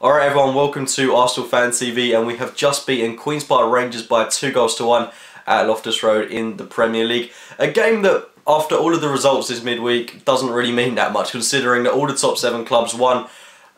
Alright everyone, welcome to Arsenal Fan TV, and we have just beaten Queen's Park Rangers by 2-1 at Loftus Road in the Premier League. A game that, after all of the results this midweek, doesn't really mean that much, considering that all the top 7 clubs won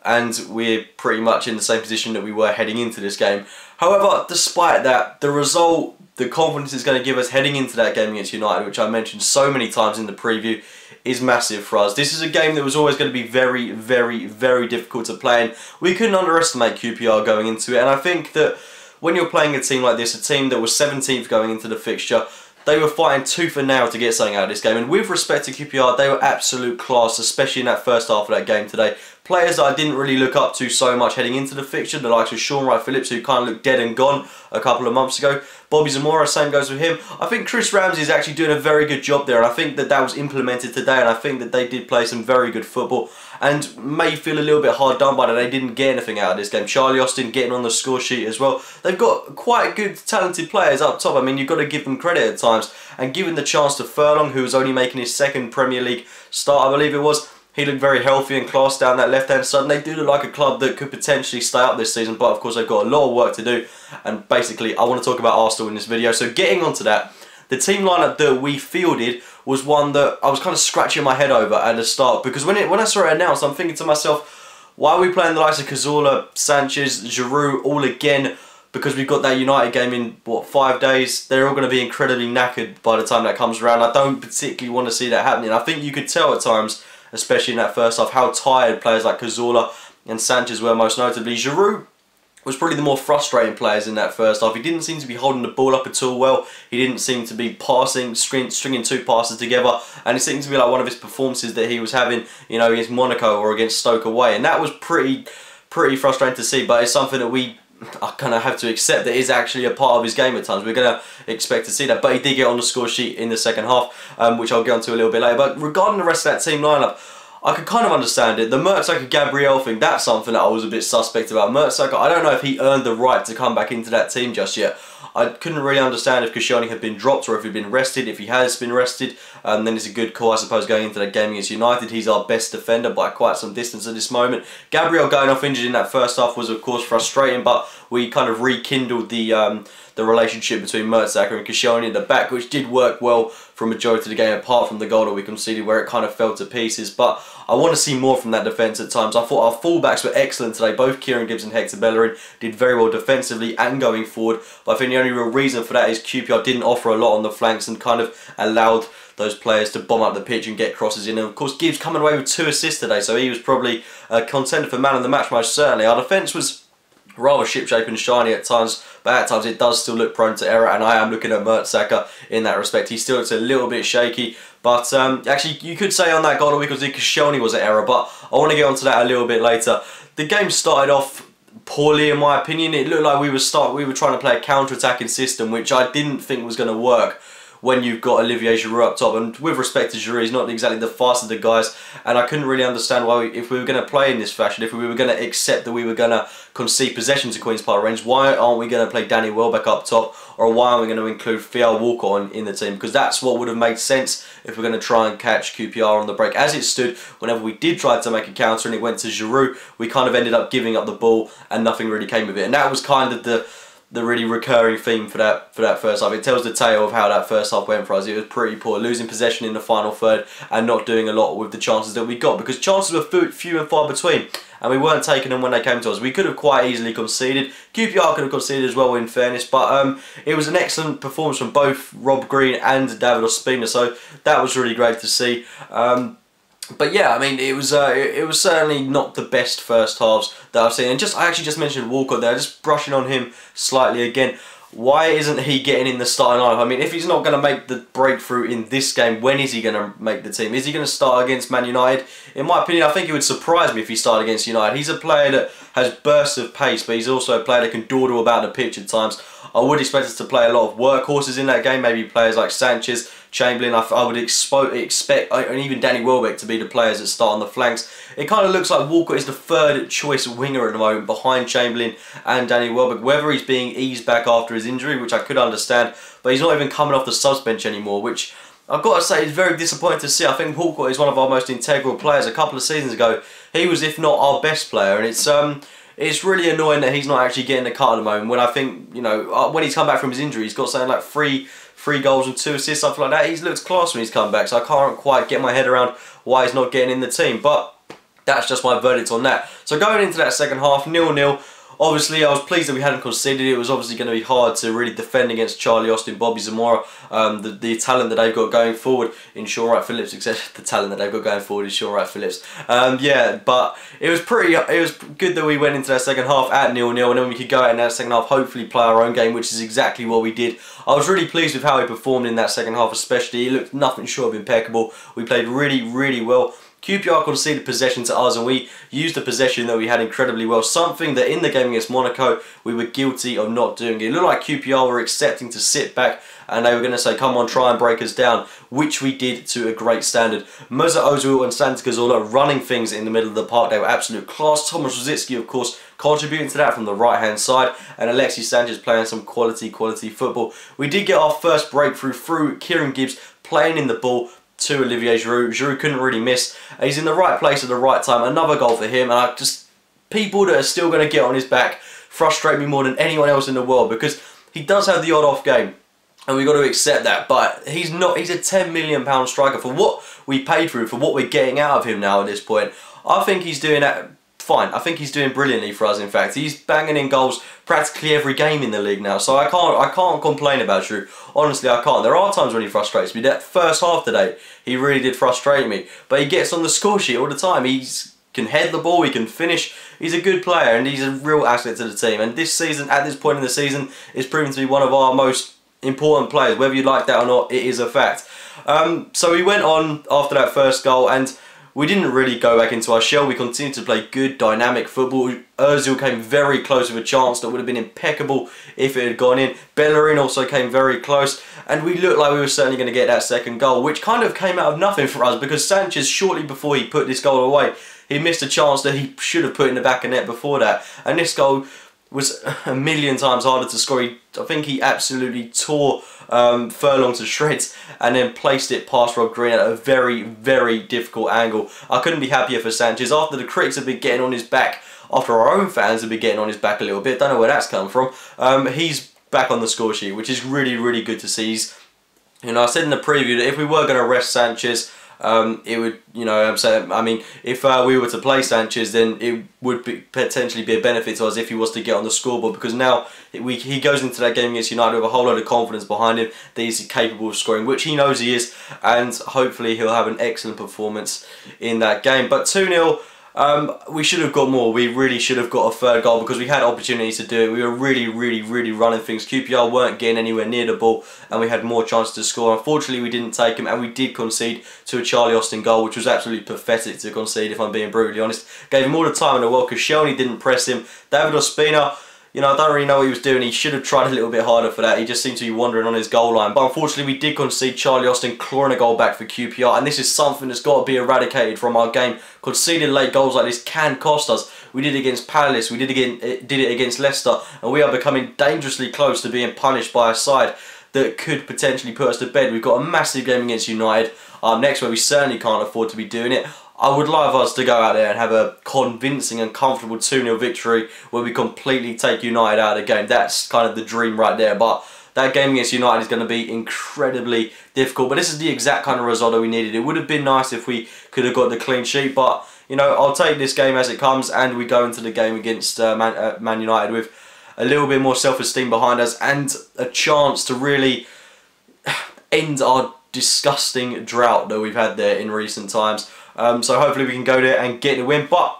and we're pretty much in the same position that we were heading into this game. However, despite that, the result, the confidence it's going to give us heading into that game against United, which I mentioned so many times in the preview, is massive for us. This is a game that was always going to be very, very, very difficult to play, and we couldn't underestimate QPR going into it. And I think that when you're playing a team like this, a team that was 17th going into the fixture, they were fighting tooth and nail to get something out of this game. And with respect to QPR, they were absolute class, especially in that first half of that game today. Players that I didn't really look up to so much heading into the fixture, the likes of Sean Wright-Phillips, who kind of looked dead and gone a couple of months ago. Bobby Zamora, same goes with him. I think Chris Ramsey is actually doing a very good job there, and I think that that was implemented today, and I think that they did play some very good football, and may feel a little bit hard done by that they didn't get anything out of this game. Charlie Austin getting on the score sheet as well. They've got quite good, talented players up top. I mean, you've got to give them credit at times, and given the chance to Furlong, who was only making his second Premier League start, I believe it was, he looked very healthy and class down that left-hand side, and they do look like a club that could potentially stay up this season, but of course they've got a lot of work to do, and basically I want to talk about Arsenal in this video. So getting onto that, the team lineup that we fielded was one that I was kind of scratching my head over at the start, because when I saw it announced, I'm thinking to myself, why are we playing the likes of Cazorla, Sanchez, Giroud all again? Because we've got that United game in, what, 5 days? They're all going to be incredibly knackered by the time that comes around. I don't particularly want to see that happening. I think you could tell at times, especially in that first half, how tired players like Cazorla and Sanchez were, most notably. Giroud was probably the more frustrating players in that first half. He didn't seem to be holding the ball up at all well. He didn't seem to be passing, stringing two passes together, and it seemed to be like one of his performances that he was having, you know, against Monaco or against Stoke away, and that was pretty frustrating to see. But it's something that we kind of have to accept that is actually a part of his game at times. We're going to expect to see that, but he did get on the score sheet in the second half, which I'll get onto a little bit later. But regarding the rest of that team lineup, I could kind of understand it. The Mertesacker-Gabriel thing, that's something that I was a bit suspect about. Mertesacker, I don't know if he earned the right to come back into that team just yet. I couldn't really understand if Koscielny had been dropped or if he'd been rested. If he has been rested, then it's a good call, I suppose, going into that game against United. He's our best defender by quite some distance at this moment. Gabriel going off injured in that first half was, of course, frustrating, but we kind of rekindled the relationship between Mertesacker and Koscielny in the back, which did work well for a majority of the game, apart from the goal that we conceded where it kind of fell to pieces. But I want to see more from that defence at times. I thought our fullbacks were excellent today. Both Kieran Gibbs and Hector Bellerin did very well defensively and going forward, but I think the only real reason for that is QPR didn't offer a lot on the flanks and kind of allowed those players to bomb up the pitch and get crosses in. And of course, Gibbs coming away with 2 assists today, so he was probably a contender for man of the match, most certainly. Our defence was rather ship-shape and shiny at times, but at times it does still look prone to error, and I am looking at Mertesacker in that respect. He still looks a little bit shaky, but actually you could say on that goal that Koscielny was an error, but I want to get onto that a little bit later. The game started off poorly, in my opinion. It looked like we were trying to play a counter-attacking system, which I didn't think was going to work when you've got Olivier Giroud up top. And with respect to Giroud, he's not exactly the fastest of the guys, and I couldn't really understand why, if we were going to play in this fashion, if we were going to accept that we were going to concede possession to Queen's Park Rangers, why aren't we going to play Danny Welbeck up top, or why aren't we going to include Theo Walcott in the team? Because that's what would have made sense if we're going to try and catch QPR on the break. As it stood, whenever we did try to make a counter and it went to Giroud, we kind of ended up giving up the ball and nothing really came of it. And that was kind of the really recurring theme for that first half. It tells the tale of how that first half went for us. It was pretty poor, losing possession in the final third and not doing a lot with the chances that we got, because chances were few and far between, and we weren't taking them when they came to us. We could have quite easily conceded. QPR could have conceded as well, in fairness, but it was an excellent performance from both Rob Green and David Ospina, so that was really great to see. But yeah, I mean, it was certainly not the best first halves that I've seen. And I actually just mentioned Walcott there, just brushing on him slightly again. Why isn't he getting in the starting lineup? I mean, if he's not going to make the breakthrough in this game, when is he going to make the team? Is he going to start against Man United? In my opinion, I think it would surprise me if he started against United. He's a player that has bursts of pace, but he's also a player that can dawdle about the pitch at times. I would expect us to play a lot of workhorses in that game, maybe players like Sanchez, Chamberlain. I would expect, and even Danny Welbeck, to be the players that start on the flanks. It kind of looks like Walcott is the third choice winger at the moment, behind Chamberlain and Danny Welbeck. Whether he's being eased back after his injury, which I could understand, but he's not even coming off the subs bench anymore, which I've got to say is very disappointing to see. I think Walcott is one of our most integral players. A couple of seasons ago, he was, if not our best player, and it's really annoying that he's not actually getting the cut at the moment, when I think, you know, when he's come back from his injury, he's got something like three goals and 2 assists, something like that. He's looked class when he's come back, so I can't quite get my head around why he's not getting in the team. But that's just my verdict on that. So going into that second half, 0-0. Obviously, I was pleased that we hadn't conceded. It was obviously going to be hard to really defend against Charlie Austin, Bobby Zamora, the talent that they've got going forward in Sean Wright-Phillips, etc. The talent that they've got going forward is Sean Wright-Phillips. Yeah, but it was good that we went into that second half at 0-0, and then we could go out in that second half, hopefully play our own game, which is exactly what we did. I was really pleased with how he performed in that second half, especially. He looked nothing short of impeccable. We played really, really well. QPR conceded possession to us, and we used the possession that we had incredibly well, something that in the game against Monaco we were guilty of not doing. It looked like QPR were accepting to sit back and they were going to say, come on, try and break us down, which we did to a great standard. Mesut Ozil and Santi Cazorla running things in the middle of the park. They were absolute class. Thomas Rosicky, of course, contributing to that from the right-hand side, and Alexis Sanchez playing some quality football. We did get our first breakthrough through Kieran Gibbs playing in the ball to Olivier Giroud. Giroud couldn't really miss. He's in the right place at the right time. Another goal for him, and people that are still going to get on his back frustrate me more than anyone else in the world, because he does have the odd off game, and we've got to accept that. But he's a £10 million striker. For what we paid for him, for what we're getting out of him now at this point, I think he's doing that fine. I think he's doing brilliantly for us. In fact, he's banging in goals practically every game in the league now, so I can't complain about Giroud. Honestly, I can't. There are times when he frustrates me. That first half today, he really did frustrate me, but he gets on the score sheet all the time. He can head the ball, he can finish. He's a good player, and he's a real asset to the team. And this season, at this point in the season, is proving to be one of our most important players. Whether you like that or not, it is a fact. So we went on after that first goal, and we didn't really go back into our shell. We continued to play good, dynamic football. Ozil came very close with a chance that would have been impeccable if it had gone in. Bellerin also came very close, and we looked like we were certainly going to get that second goal, which kind of came out of nothing for us, because Sanchez, shortly before he put this goal away, he missed a chance that he should have put in the back of net before that. And this goal was a million times harder to score. I think he absolutely tore Furlong to shreds and then placed it past Rob Green at a very, very difficult angle. I couldn't be happier for Sanchez. After the critics have been getting on his back, after our own fans have been getting on his back a little bit, don't know where that's come from, he's back on the score sheet, which is really, really good to see. You know, I said in the preview that if we were going to rest Sanchez, it would, you know, I mean, if we were to play Sanchez, then it would potentially be a benefit to us if he was to get on the scoreboard, because now he goes into that game against United with a whole lot of confidence behind him that he's capable of scoring, which he knows he is, and hopefully he'll have an excellent performance in that game. But 2-0, we should have got more. We really should have got a third goal, because we had opportunities to do it. We were really, really, really running things. QPR weren't getting anywhere near the ball, and we had more chances to score. Unfortunately, we didn't take them, and we did concede to a Charlie Austin goal, which was absolutely pathetic to concede, if I'm being brutally honest. Gave him all the time in the world. Koscielny didn't press him. David Ospina, you know, I don't really know what he was doing. He should have tried a little bit harder for that. He just seemed to be wandering on his goal line. But unfortunately, we did concede Charlie Austin clawing a goal back for QPR. And this is something that's got to be eradicated from our game. Conceding late goals like this can cost us. We did it against Palace. We did it against Leicester. And we are becoming dangerously close to being punished by a side that could potentially put us to bed. We've got a massive game against United next, where we certainly can't afford to be doing it. I would love us to go out there and have a convincing and comfortable 2-0 victory where we completely take United out of the game. That's kind of the dream right there. But that game against United is going to be incredibly difficult. But this is the exact kind of result that we needed. It would have been nice if we could have got the clean sheet. But, you know, I'll take this game as it comes, and we go into the game against Man United with a little bit more self-esteem behind us and a chance to really end our disgusting drought that we've had there in recent times. So hopefully we can go there and get the win. But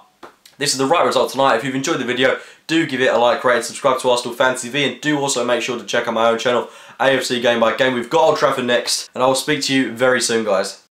this is the right result tonight. If you've enjoyed the video, do give it a like, rate, and subscribe to Arsenal Fan TV, and do also make sure to check out my own channel, AFC Game by Game. We've got Old Trafford next, and I will speak to you very soon, guys.